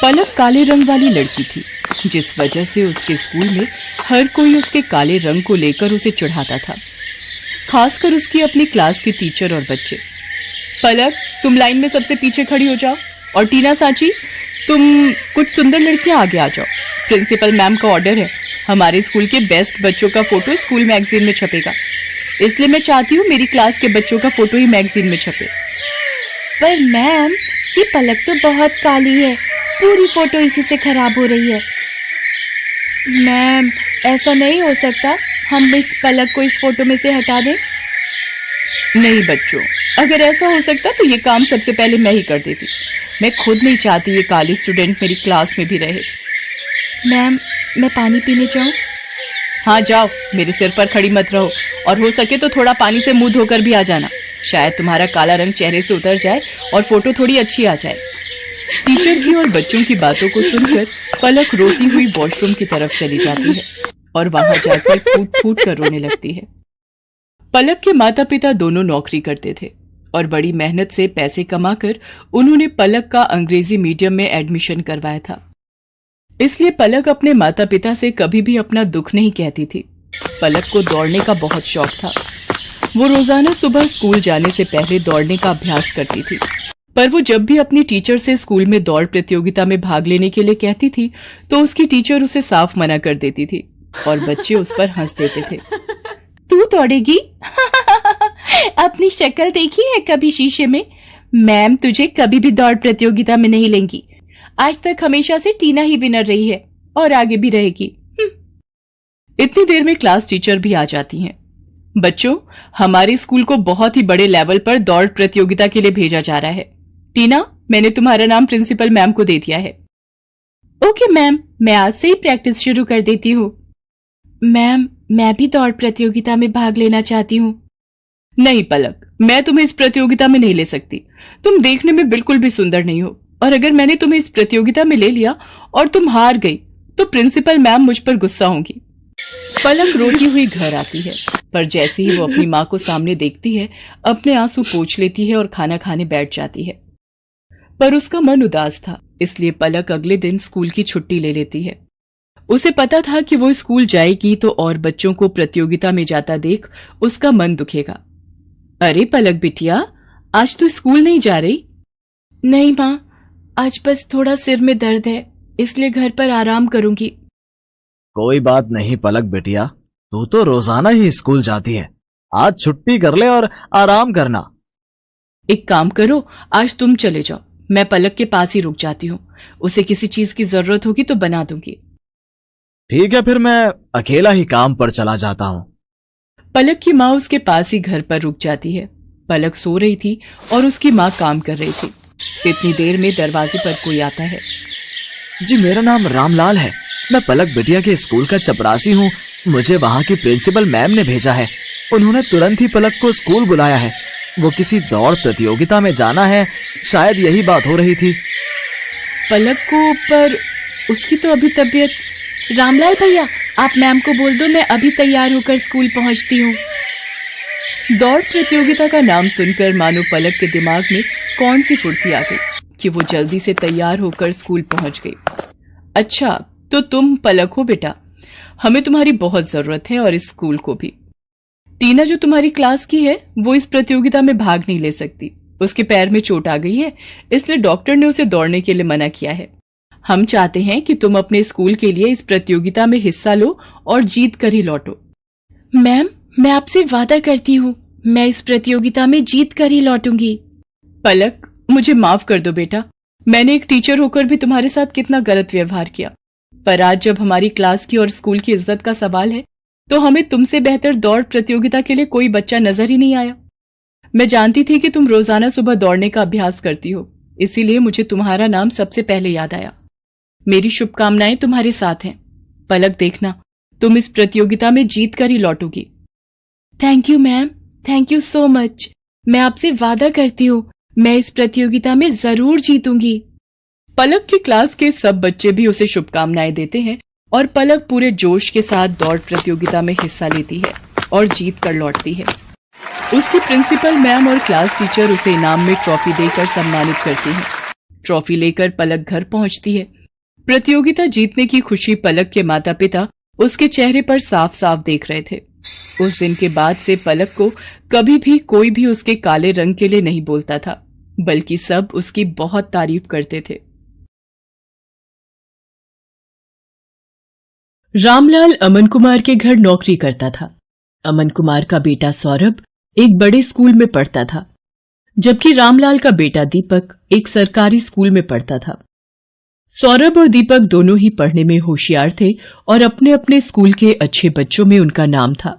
पलक काले रंग वाली लड़की थी, जिस वजह से उसके स्कूल में हर कोई उसके काले रंग को लेकर उसे चिढ़ाता था, खासकर उसकी अपनी क्लास के टीचर और बच्चे। पलक, तुम लाइन में सबसे पीछे खड़ी हो जाओ, और टीना सांची, तुम कुछ सुंदर लड़कियां आगे आ जाओ। प्रिंसिपल मैम का ऑर्डर है, हमारे स्कूल के बेस्ट बच्चों का फोटो स्कूल मैगजीन में छपेगा, इसलिए मैं चाहती हूँ मेरी क्लास के बच्चों का फोटो ही मैगजीन में छपे। पर मैम, ये पलक तो बहुत काली है, पूरी फोटो इसी से खराब हो रही है। मैम, ऐसा नहीं हो सकता, हम इस पलक को इस फोटो में से हटा दें। नहीं बच्चों, अगर ऐसा हो सकता तो ये काम सबसे पहले मैं ही कर देती। मैं खुद नहीं चाहती ये काली स्टूडेंट मेरी क्लास में भी रहे। मैम, मैं पानी पीने जाऊं? हाँ जाओ, मेरे सिर पर खड़ी मत रहो, और हो सके तो थोड़ा पानी से मुंह धोकर भी आ जाना, शायद तुम्हारा काला रंग चेहरे से उतर जाए और फोटो थोड़ी अच्छी आ जाए। टीचर की और बच्चों की बातों को सुनकर पलक रोती हुई वॉशरूम की तरफ चली जाती है और वहां जाकर फूट फूट कर रोने लगती है। पलक के माता पिता दोनों नौकरी करते थे और बड़ी मेहनत से पैसे कमाकर उन्होंने पलक का अंग्रेजी मीडियम में एडमिशन करवाया था, इसलिए पलक अपने माता पिता से कभी भी अपना दुख नहीं कहती थी। पलक को दौड़ने का बहुत शौक था। वो रोजाना सुबह स्कूल जाने से पहले दौड़ने का अभ्यास करती थी, पर वो जब भी अपनी टीचर से स्कूल में दौड़ प्रतियोगिता में भाग लेने के लिए कहती थी तो उसकी टीचर उसे साफ मना कर देती थी और बच्चे उस पर हंस देते थे। तू दौड़ेगी? अपनी शक्ल देखी है कभी शीशे में? मैम तुझे कभी भी दौड़ प्रतियोगिता में नहीं लेंगी। आज तक हमेशा से टीना ही विनर रही है और आगे भी रहेगी। इतनी देर में क्लास टीचर भी आ जाती हैं। बच्चों, हमारे स्कूल को बहुत ही बड़े लेवल पर दौड़ प्रतियोगिता के लिए भेजा जा रहा है। टीना, मैंने तुम्हारा नाम प्रिंसिपल मैम को दे दिया है। ओके मैम, मैं आज से ही प्रैक्टिस शुरू कर देती हूँ। मैम, मैं भी दौड़ प्रतियोगिता में भाग लेना चाहती हूँ। नहीं पलक, मैं तुम्हें इस प्रतियोगिता में नहीं ले सकती। तुम देखने में बिल्कुल भी सुंदर नहीं हो, और अगर मैंने तुम्हें इस प्रतियोगिता में ले लिया और तुम हार गई तो प्रिंसिपल मैम मुझ पर गुस्सा होंगी। पलक रोती हुई घर आती है, पर जैसे ही वो अपनी माँ को सामने देखती है, अपने आंसू पोंछ लेती है और खाना खाने बैठ जाती है। पर उसका मन उदास था, इसलिए पलक अगले दिन स्कूल की छुट्टी ले लेती है। उसे पता था कि वो स्कूल जाएगी तो और बच्चों को प्रतियोगिता में जाता देख उसका मन दुखेगा। अरे पलक बिटिया, आज तू स्कूल नहीं जा रही? नहीं माँ, आज बस थोड़ा सिर में दर्द है, इसलिए घर पर आराम करूंगी। कोई बात नहीं पलक बिटिया, तू तो रोजाना ही स्कूल जाती है, आज छुट्टी कर ले और आराम करना। एक काम करो, आज तुम चले जाओ, मैं पलक के पास ही रुक जाती हूँ। उसे किसी चीज की जरूरत होगी तो बना दूंगी। ठीक है, फिर मैं अकेला ही काम पर चला जाता हूँ। पलक की माँ उसके पास ही घर पर रुक जाती है। पलक सो रही थी और उसकी माँ काम कर रही थी। इतनी देर में दरवाजे पर कोई आता है। जी, मेरा नाम रामलाल है, मैं पलक बिटिया के स्कूल का चपरासी हूँ। मुझे वहाँ की प्रिंसिपल मैम ने भेजा है। उन्होंने तुरंत ही पलक को स्कूल बुलाया है। वो किसी दौड़ प्रतियोगिता में जाना है, शायद यही बात हो रही थी। पलक को, पर उसकी तो अभी तबीयत। रामलाल भैया, आप मैम को बोल दो मैं अभी तैयार होकर स्कूल पहुंचती हूँ। दौड़ प्रतियोगिता का नाम सुनकर मानो पलक के दिमाग में कौन सी फुर्ती आ गई कि वो जल्दी से तैयार होकर स्कूल पहुंच गई। अच्छा, तो तुम पलक हो बेटा, हमें तुम्हारी बहुत जरूरत है और इस स्कूल को भी। टीना जो तुम्हारी क्लास की है वो इस प्रतियोगिता में भाग नहीं ले सकती। उसके पैर में चोट आ गई है, इसलिए डॉक्टर ने उसे दौड़ने के लिए मना किया है। हम चाहते हैं कि तुम अपने स्कूल के लिए इस प्रतियोगिता में हिस्सा लो और जीत कर ही लौटो। मैम, मैं आपसे वादा करती हूँ, मैं इस प्रतियोगिता में जीत कर ही लौटूंगी। पलक, मुझे माफ कर दो बेटा, मैंने एक टीचर होकर भी तुम्हारे साथ कितना गलत व्यवहार किया, पर आज जब हमारी क्लास की और स्कूल की इज्जत का सवाल है तो हमें तुमसे बेहतर दौड़ प्रतियोगिता के लिए कोई बच्चा नजर ही नहीं आया। मैं जानती थी कि तुम रोजाना सुबह दौड़ने का अभ्यास करती हो, इसीलिए मुझे तुम्हारा नाम सबसे पहले याद आया। मेरी शुभकामनाएं तुम्हारे साथ हैं। पलक, देखना, तुम इस प्रतियोगिता में जीत कर ही लौटोगी। Thank you ma'am, thank you so much. मैं आपसे वादा करती हूँ, मैं इस प्रतियोगिता में जरूर जीतूंगी। पलक की क्लास के सब बच्चे भी उसे शुभकामनाएं देते हैं और पलक पूरे जोश के साथ दौड़ प्रतियोगिता में हिस्सा लेती है और जीत कर लौटती है। उसकी प्रिंसिपल मैम और क्लास टीचर उसे इनाम में ट्रॉफी देकर सम्मानित करती हैं। ट्रॉफी लेकर पलक घर पहुंचती है। प्रतियोगिता जीतने की खुशी पलक के माता पिता उसके चेहरे पर साफ साफ देख रहे थे। उस दिन के बाद से पलक को कभी भी कोई भी उसके काले रंग के लिए नहीं बोलता था, बल्कि सब उसकी बहुत तारीफ करते थे। रामलाल अमन कुमार के घर नौकरी करता था। अमन कुमार का बेटा सौरभ एक बड़े स्कूल में पढ़ता था, जबकि रामलाल का बेटा दीपक एक सरकारी स्कूल में पढ़ता था। सौरभ और दीपक दोनों ही पढ़ने में होशियार थे और अपने अपने स्कूल के अच्छे बच्चों में उनका नाम था।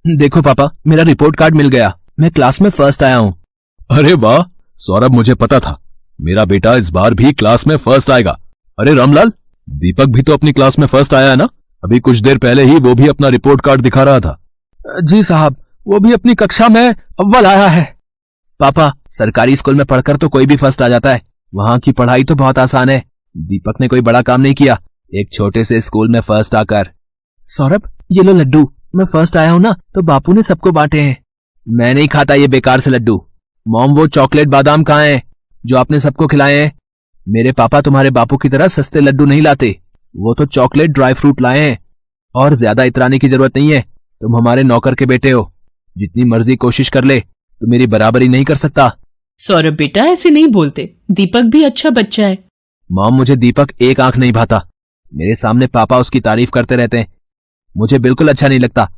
देखो पापा, मेरा रिपोर्ट कार्ड मिल गया। मैं क्लास में फर्स्ट आया हूँ। अरे वाह सौरभ, मुझे पता था मेरा बेटा इस बार भी क्लास में फर्स्ट आएगा। अरे रामलाल, दीपक भी तो अपनी क्लास में फर्स्ट आया है ना? अभी कुछ देर पहले ही वो भी अपना रिपोर्ट कार्ड दिखा रहा था। जी साहब, वो भी अपनी कक्षा में अव्वल आया है। पापा, सरकारी स्कूल में पढ़कर तो कोई भी फर्स्ट आ जाता है। वहाँ की पढ़ाई तो बहुत आसान है। दीपक ने कोई बड़ा काम नहीं किया, एक छोटे से स्कूल में फर्स्ट आकर। सौरभ, ये लो लड्डू। मैं फर्स्ट आया हूँ ना, तो बापू ने सबको बांटे हैं। मैं नहीं खाता ये बेकार से लड्डू। मॉम, वो चॉकलेट बादाम कहाँ हैं जो आपने सबको खिलाए हैं? मेरे पापा तुम्हारे बापू की तरह सस्ते लड्डू नहीं लाते। वो तो चॉकलेट ड्राई फ्रूट लाए हैं। और ज्यादा इतराने की जरूरत नहीं है। तुम हमारे नौकर के बेटे हो। जितनी मर्जी कोशिश कर ले, तो मेरी बराबरी नहीं कर सकता। सौरभ बेटा, ऐसे नहीं बोलते। दीपक भी अच्छा बच्चा है। मॉम, मुझे दीपक एक आंख नहीं भाता। मेरे सामने पापा उसकी तारीफ करते रहते हैं। मुझे बिल्कुल अच्छा नहीं लगता।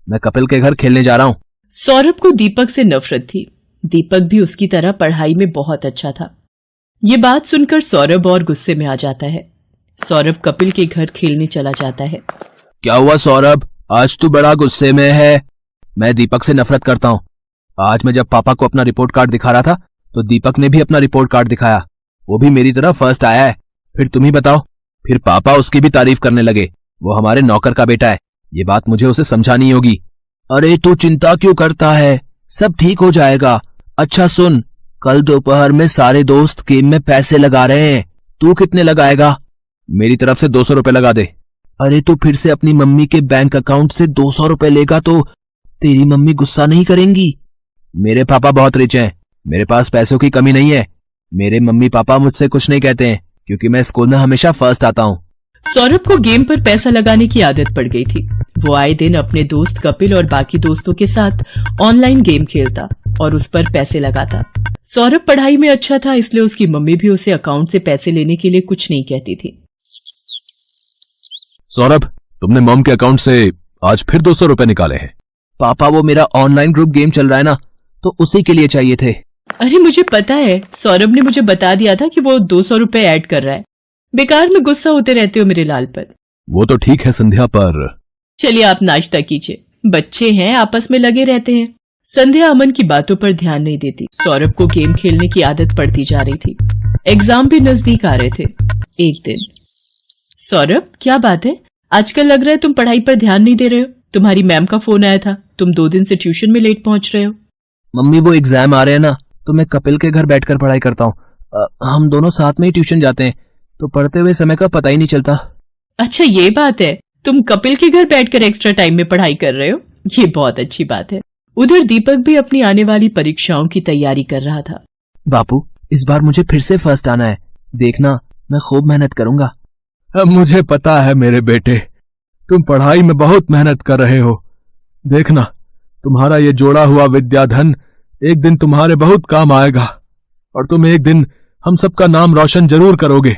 मैं कपिल के घर खेलने जा रहा हूँ। सौरभ को दीपक से नफरत थी। दीपक भी उसकी तरह पढ़ाई में बहुत अच्छा था। ये बात सुनकर सौरभ और गुस्से में आ जाता है। सौरभ कपिल के घर खेलने चला जाता है। क्या हुआ सौरभ, आज तू बड़ा गुस्से में है? मैं दीपक से नफरत करता हूँ। आज मैं जब पापा को अपना रिपोर्ट कार्ड दिखा रहा था, तो दीपक ने भी अपना रिपोर्ट कार्ड दिखाया। वो भी मेरी तरह फर्स्ट आया है। फिर तुम ही बताओ। फिर पापा उसकी भी तारीफ करने लगे। वो हमारे नौकर का बेटा है। ये बात मुझे उसे समझानी होगी। अरे तू चिंता क्यों करता है, सब ठीक हो जाएगा। अच्छा सुन, कल दोपहर में सारे दोस्त गेम में पैसे लगा रहे हैं। तू कितने लगाएगा? मेरी तरफ से 200 रुपए लगा दे। अरे तू फिर से अपनी मम्मी के बैंक अकाउंट से 200 रुपए लेगा तो तेरी मम्मी गुस्सा नहीं करेंगी? मेरे पापा बहुत रिच हैं। मेरे पास पैसों की कमी नहीं है। मेरे मम्मी पापा मुझसे कुछ नहीं कहते हैं, क्योंकि मैं स्कूल में हमेशा फर्स्ट आता हूँ। सौरभ को गेम पर पैसा लगाने की आदत पड़ गई थी। वो आए दिन अपने दोस्त कपिल और बाकी दोस्तों के साथ ऑनलाइन गेम खेलता और उस पर पैसे लगाता। सौरभ पढ़ाई में अच्छा था, इसलिए उसकी मम्मी भी उसे अकाउंट से पैसे लेने के लिए कुछ नहीं कहती थी। सौरभ, तुमने मॉम के अकाउंट से आज फिर 200 रुपए निकाले हैं। पापा, वो मेरा ऑनलाइन ग्रुप गेम चल रहा है ना, तो उसी के लिए चाहिए थे। अरे मुझे पता है, सौरभ ने मुझे बता दिया था कि वो 200 रुपए ऐड कर रहा है। बेकार में गुस्सा होते रहते हो मेरे लाल पर। वो तो ठीक है संध्या, पर चलिए आप नाश्ता कीजिए। बच्चे हैं, आपस में लगे रहते हैं। संध्या अमन की बातों पर ध्यान नहीं देती। सौरभ को गेम खेलने की आदत पड़ती जा रही थी। एग्जाम भी नजदीक आ रहे थे। एक दिन, सौरभ क्या बात है, आजकल लग रहा है तुम पढ़ाई पर ध्यान नहीं दे रहे हो। तुम्हारी मैम का फोन आया था, तुम 2 दिन से ट्यूशन में लेट पहुंच रहे हो। मम्मी, वो एग्जाम आ रहे हैं ना, तो मैं कपिल के घर बैठकर पढ़ाई करता हूँ। हम दोनों साथ में ही ट्यूशन जाते हैं, तो पढ़ते हुए समय का पता ही नहीं चलता। अच्छा ये बात है, तुम कपिल के घर बैठकर एक्स्ट्रा टाइम में पढ़ाई कर रहे हो, ये बहुत अच्छी बात है। उधर दीपक भी अपनी आने वाली परीक्षाओं की तैयारी कर रहा था। बापू, इस बार मुझे फिर से फर्स्ट आना है। देखना, मैं खूब मेहनत करूंगा। अब मुझे पता है मेरे बेटे, तुम पढ़ाई में बहुत मेहनत कर रहे हो। देखना, तुम्हारा ये जोड़ा हुआ विद्याधन एक दिन तुम्हारे बहुत काम आएगा, और तुम एक दिन हम सबका नाम रोशन जरूर करोगे।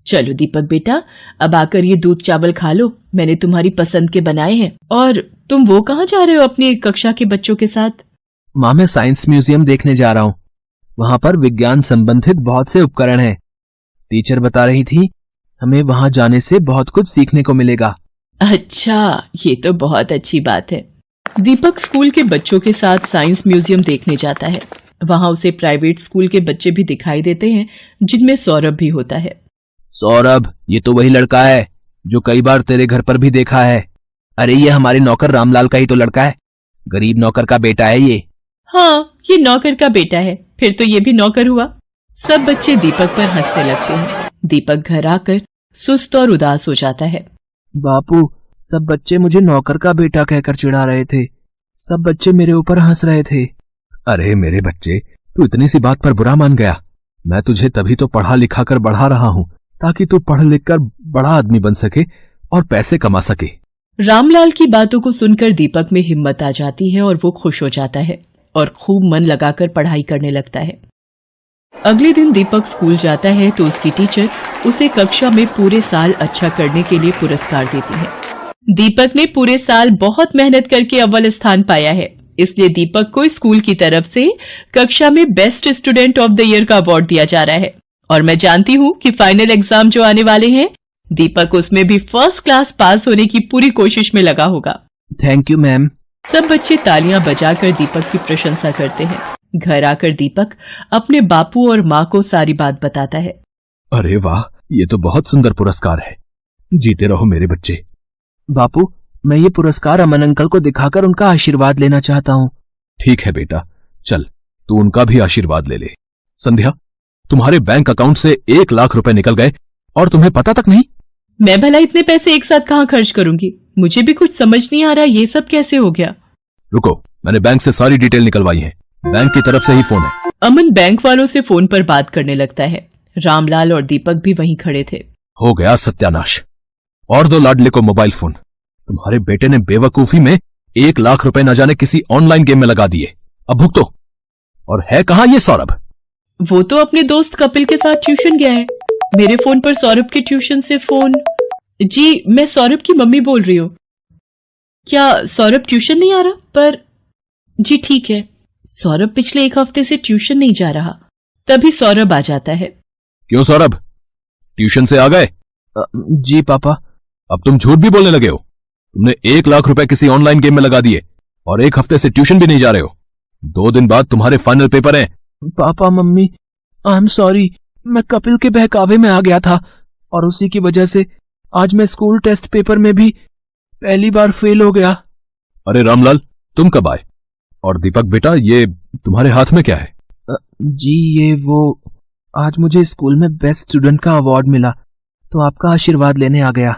चलो दीपक बेटा, अब आकर ये दूध चावल खा लो, मैंने तुम्हारी पसंद के बनाए हैं। और तुम वो कहाँ जा रहे हो अपनी कक्षा के बच्चों के साथ? माँ, मैं साइंस म्यूजियम देखने जा रहा हूँ। वहां पर विज्ञान संबंधित बहुत से उपकरण हैं। टीचर बता रही थी, हमें वहां जाने से बहुत कुछ सीखने को मिलेगा। अच्छा, ये तो बहुत अच्छी बात है। दीपक स्कूल के बच्चों के साथ साइंस म्यूजियम देखने जाता है। वहां उसे प्राइवेट स्कूल के बच्चे भी दिखाई देते हैं, जिनमें सौरभ भी होता है। सौरभ, ये तो वही लड़का है जो कई बार तेरे घर पर भी देखा है। अरे ये हमारे नौकर रामलाल का ही तो लड़का है। गरीब नौकर का बेटा है ये। हाँ, ये नौकर का बेटा है, फिर तो ये भी नौकर हुआ। सब बच्चे दीपक पर हंसने लगते हैं। दीपक घर आकर सुस्त और उदास हो जाता है। बापू, सब बच्चे मुझे नौकर का बेटा कहकर चिढ़ा रहे थे। सब बच्चे मेरे ऊपर हंस रहे थे। अरे मेरे बच्चे, तू इतनी सी बात पर बुरा मान गया। मैं तुझे तभी तो पढ़ा लिखा कर बढ़ा रहा हूं ताकि तू पढ़ लिख कर बड़ा आदमी बन सके और पैसे कमा सके। रामलाल की बातों को सुनकर दीपक में हिम्मत आ जाती है और वो खुश हो जाता है और खूब मन लगाकर पढ़ाई करने लगता है। अगले दिन दीपक स्कूल जाता है तो उसकी टीचर उसे कक्षा में पूरे साल अच्छा करने के लिए पुरस्कार देती है। दीपक ने पूरे साल बहुत मेहनत करके अव्वल स्थान पाया है, इसलिए दीपक को स्कूल की तरफ से कक्षा में best student of the year का अवार्ड दिया जा रहा है। और मैं जानती हूँ कि फाइनल एग्जाम जो आने वाले हैं, दीपक उसमें भी फर्स्ट क्लास पास होने की पूरी कोशिश में लगा होगा। Thank you ma'am. सब बच्चे तालियां बजाकर दीपक की प्रशंसा करते हैं। घर आकर दीपक अपने बापू और माँ को सारी बात बताता है। अरे वाह, ये तो बहुत सुंदर पुरस्कार है। जीते रहो मेरे बच्चे। बापू, मैं ये पुरस्कार अमन अंकल को दिखाकर उनका आशीर्वाद लेना चाहता हूँ। ठीक है बेटा, चल तू उनका भी आशीर्वाद ले ले। संध्या, तुम्हारे बैंक अकाउंट से 1 लाख रुपए निकल गए और तुम्हें पता तक नहीं। मैं भला इतने पैसे एक साथ कहाँ खर्च करूंगी? मुझे भी कुछ समझ नहीं आ रहा, ये सब कैसे हो गया? रुको, मैंने बैंक से सारी डिटेल निकलवाई है। बैंक की तरफ से ही फोन है। अमन बैंक वालों से फोन पर बात करने लगता है। रामलाल और दीपक भी वहीं खड़े थे। हो गया सत्यानाश। और दो लाडले को मोबाइल फोन। तुम्हारे बेटे ने बेवकूफी में 1 लाख रुपए न जाने किसी ऑनलाइन गेम में लगा दिए। अब भुगतो। और है कहां ये सौरभ? वो तो अपने दोस्त कपिल के साथ ट्यूशन गया है। मेरे फोन पर सौरभ के ट्यूशन से फोन। जी, मैं सौरभ की मम्मी बोल रही हूँ। क्या सौरभ ट्यूशन नहीं आ रहा? पर जी ठीक है, सौरभ पिछले 1 हफ्ते से ट्यूशन नहीं जा रहा। तभी सौरभ आ जाता है। क्यों सौरभ, ट्यूशन से आ गए? जी पापा। अब तुम झूठ भी बोलने लगे हो। तुमने 1 लाख रुपए किसी ऑनलाइन गेम में लगा दिए और 1 हफ्ते से ट्यूशन भी नहीं जा रहे हो। 2 दिन बाद तुम्हारे फाइनल पेपर हैं। Papa mummy, I am sorry. मैं कपिल के बहकावे में आ गया था और उसी की वजह से आज मैं स्कूल टेस्ट पेपर में भी पहली बार फेल हो गया। अरे रामलाल, तुम कब आए? और दीपक बेटा, ये तुम्हारे हाथ में क्या है? जी ये वो, आज मुझे स्कूल में बेस्ट स्टूडेंट का अवार्ड मिला तो आपका आशीर्वाद लेने आ गया।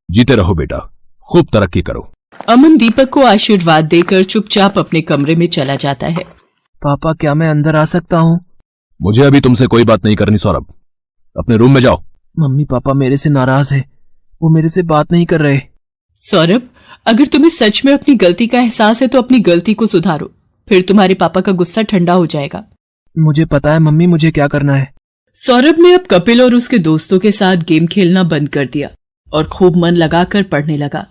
जीते रहो बेटा, खूब तरक्की करो। अमन दीपक को आशीर्वाद देकर चुपचाप अपने कमरे में चला जाता है। पापा, क्या मैं अंदर आ सकता हूँ? मुझे अभी तुमसे कोई बात नहीं करनी सौरभ, अपने रूम में जाओ। मम्मी पापा मेरे से नाराज है, वो मेरे से बात नहीं कर रहे। सौरभ, अगर तुम्हें सच में अपनी गलती का एहसास है तो अपनी गलती को सुधारो, फिर तुम्हारे पापा का गुस्सा ठंडा हो जाएगा। मुझे पता है मम्मी, मुझे क्या करना है। सौरभ ने अब कपिल और उसके दोस्तों के साथ गेम खेलना बंद कर दिया और खूब मन लगाकर पढ़ने लगा।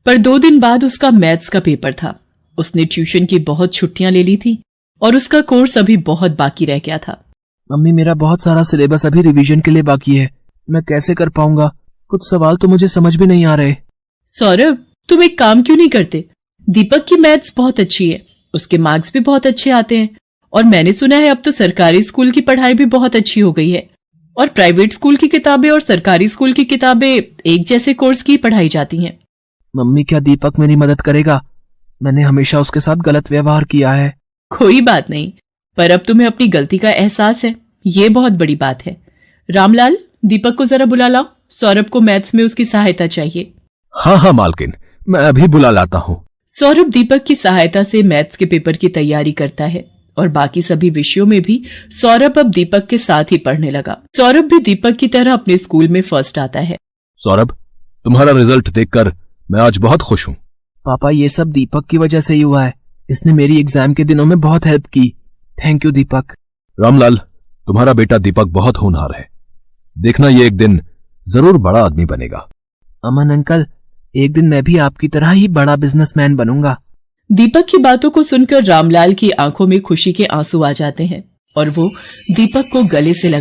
पर 2 दिन बाद उसका मैथ्स का पेपर था। उसने ट्यूशन की बहुत छुट्टियां ले ली थी और उसका कोर्स अभी बहुत बाकी रह गया था। मम्मी, मेरा बहुत सारा सिलेबस अभी रिवीजन के लिए बाकी है, मैं कैसे कर पाऊंगा? कुछ सवाल तो मुझे समझ भी नहीं आ रहे। सौरभ, तुम एक काम क्यों नहीं करते? दीपक की मैथ्स बहुत अच्छी है, उसके मार्क्स भी बहुत अच्छे आते हैं और मैंने सुना है अब तो सरकारी स्कूल की पढ़ाई भी बहुत अच्छी हो गई है और प्राइवेट स्कूल की किताबें और सरकारी स्कूल की किताबें एक जैसे कोर्स की पढ़ाई जाती हैं। मम्मी, क्या दीपक मेरी मदद करेगा? मैंने हमेशा उसके साथ गलत व्यवहार किया है। कोई बात नहीं, पर अब तुम्हें अपनी गलती का एहसास है, ये बहुत बड़ी बात है। रामलाल, दीपक को जरा बुला लाओ, सौरभ को मैथ्स में उसकी सहायता चाहिए। हाँ हाँ मालकिन, मैं अभी बुला लाता हूँ। सौरभ दीपक की सहायता से मैथ्स के पेपर की तैयारी करता है और बाकी सभी विषयों में भी सौरभ अब दीपक के साथ ही पढ़ने लगा। सौरभ भी दीपक की तरह अपने स्कूल में फर्स्ट आता है। सौरभ, तुम्हारा रिजल्ट देखकर मैं आज बहुत खुश हूँ। पापा, ये सब दीपक की वजह से ही हुआ है, इसने मेरी एग्जाम के दिनों में बहुत हेल्प की। थैंक यू दीपक। रामलाल, तुम्हारा बेटा दीपक बहुत होनहार है, देखना ये एक दिन जरूर बड़ा आदमी बनेगा। अमन अंकल, एक दिन मैं भी आपकी तरह ही बड़ा बिजनेसमैन बनूंगा। दीपक की बातों को सुनकर रामलाल की आंखों में खुशी के आंसू आ जाते हैं और वो दीपक को गले से लग